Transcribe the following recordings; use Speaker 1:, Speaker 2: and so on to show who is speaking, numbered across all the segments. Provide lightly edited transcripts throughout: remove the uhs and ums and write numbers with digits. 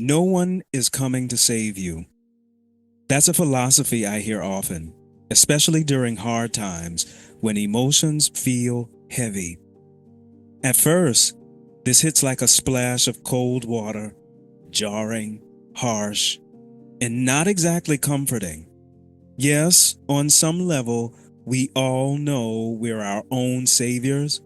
Speaker 1: No one is coming to save you. That's a philosophy I hear often, especially during hard times when emotions feel heavy. At first, this hits like a splash of cold water, jarring, harsh, and not exactly comforting. Yes, on some level, we all know we're our own saviors,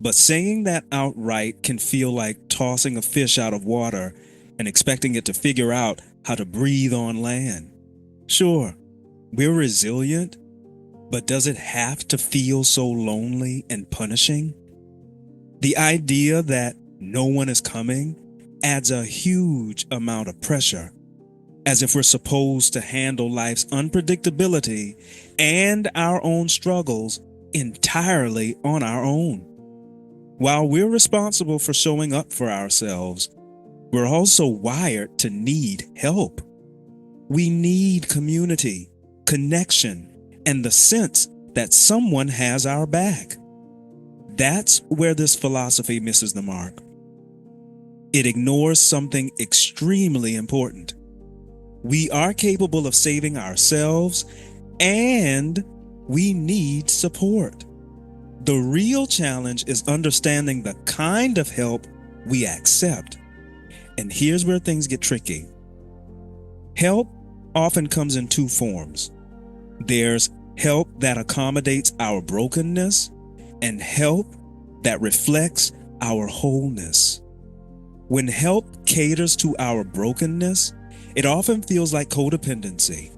Speaker 1: but saying that outright can feel like tossing a fish out of water and expecting it to figure out how to breathe on land. Sure, we're resilient, but does it have to feel so lonely and punishing? The idea that no one is coming adds a huge amount of pressure, as if we're supposed to handle life's unpredictability and our own struggles entirely on our own. While we're responsible for showing up for ourselves, we're also wired to need help. We need community, connection, and the sense that someone has our back. That's where this philosophy misses the mark. It ignores something extremely important. We are capable of saving ourselves, and we need support. The real challenge is understanding the kind of help we accept. And here's where things get tricky. Help often comes in two forms. There's help that accommodates our brokenness, and help that reflects our wholeness. When help caters to our brokenness, it often feels like codependency.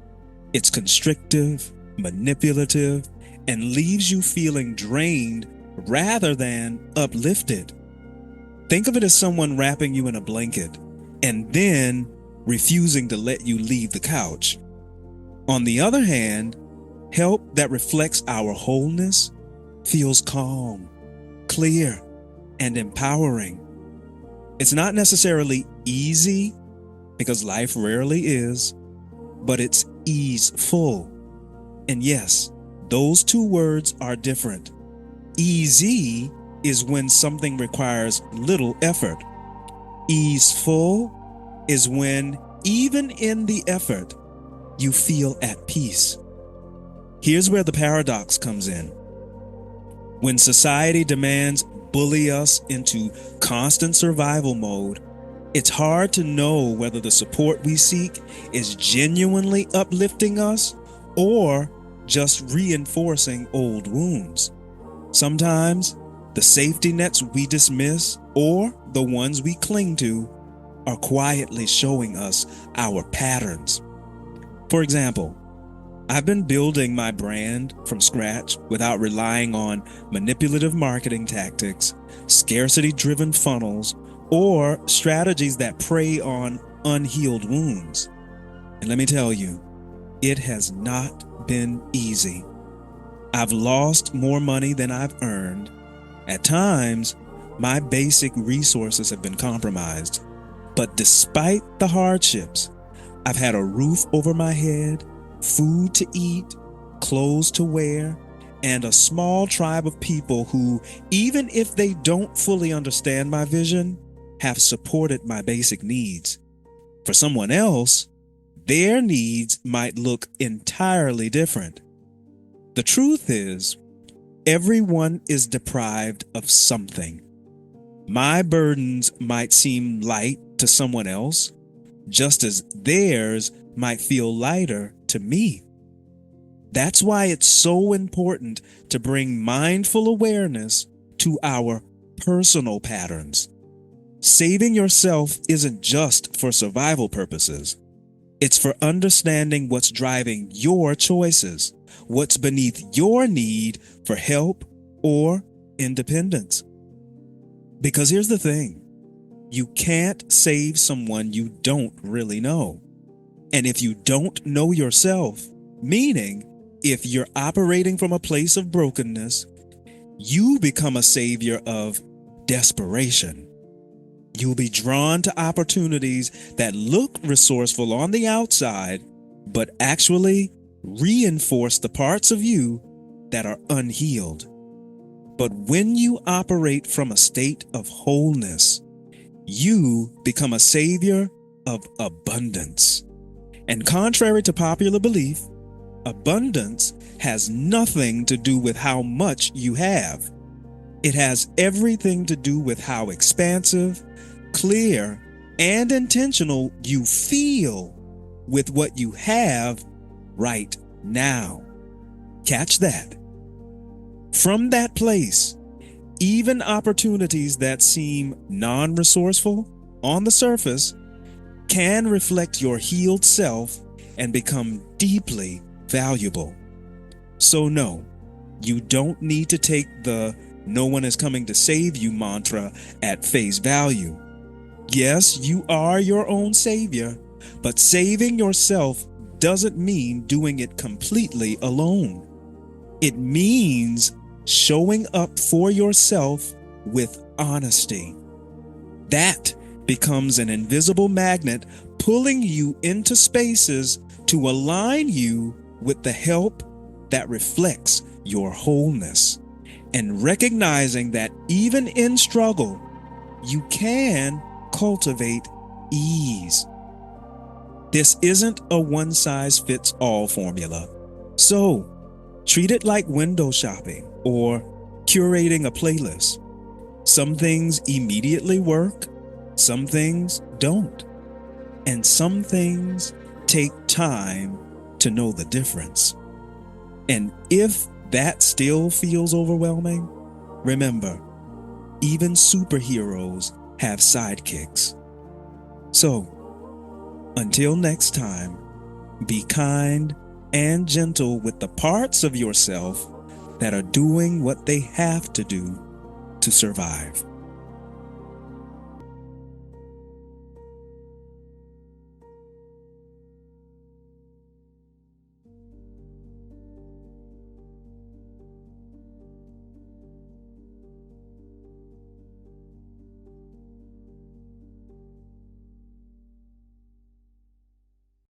Speaker 1: It's constrictive, manipulative, and leaves you feeling drained rather than uplifted. Think of it as someone wrapping you in a blanket and then refusing to let you leave the couch. On the other hand, help that reflects our wholeness feels calm, clear, and empowering. It's not necessarily easy, because life rarely is, but it's easeful. And yes, those two words are different. Easy is when something requires little effort. Easeful is when, even in the effort, you feel at peace. Here's where the paradox comes in. When society demands bully us into constant survival mode, it's hard to know whether the support we seek is genuinely uplifting us or just reinforcing old wounds. Sometimes the safety nets we dismiss or the ones we cling to are quietly showing us our patterns. For example, I've been building my brand from scratch without relying on manipulative marketing tactics, scarcity-driven funnels, or strategies that prey on unhealed wounds. And let me tell you, it has not been easy. I've lost more money than I've earned. At times, my basic resources have been compromised. But despite the hardships, I've had a roof over my head, food to eat, clothes to wear, and a small tribe of people who, even if they don't fully understand my vision, have supported my basic needs. For someone else, their needs might look entirely different. The truth is, everyone is deprived of something. My burdens might seem light to someone else, just as theirs might feel lighter to me. That's why it's so important to bring mindful awareness to our personal patterns. Saving yourself isn't just for survival purposes. It's for understanding what's driving your choices, what's beneath your need for help or independence. Because here's the thing, you can't save someone you don't really know. And if you don't know yourself, meaning if you're operating from a place of brokenness, you become a savior of desperation. You'll be drawn to opportunities that look resourceful on the outside, but actually reinforce the parts of you that are unhealed. But when you operate from a state of wholeness, you become a savior of abundance. And contrary to popular belief, abundance has nothing to do with how much you have. It has everything to do with how expansive, clear, and intentional you feel with what you have right now. Catch that. From that place, even opportunities that seem non-resourceful on the surface can reflect your healed self and become deeply valuable. So no, you don't need to take the "no one is coming to save you" mantra at face value. Yes, you are your own savior, but saving yourself doesn't mean doing it completely alone. It means showing up for yourself with honesty. That becomes an invisible magnet pulling you into spaces to align you with the help that reflects your wholeness, and recognizing that even in struggle, you can cultivate ease. This isn't a one-size-fits-all formula, so treat it like window shopping or curating a playlist. Some things immediately work, some things don't, and some things take time to know the difference. And if that still feels overwhelming, remember, even superheroes have sidekicks. So, until next time, be kind and gentle with the parts of yourself that are doing what they have to do to survive.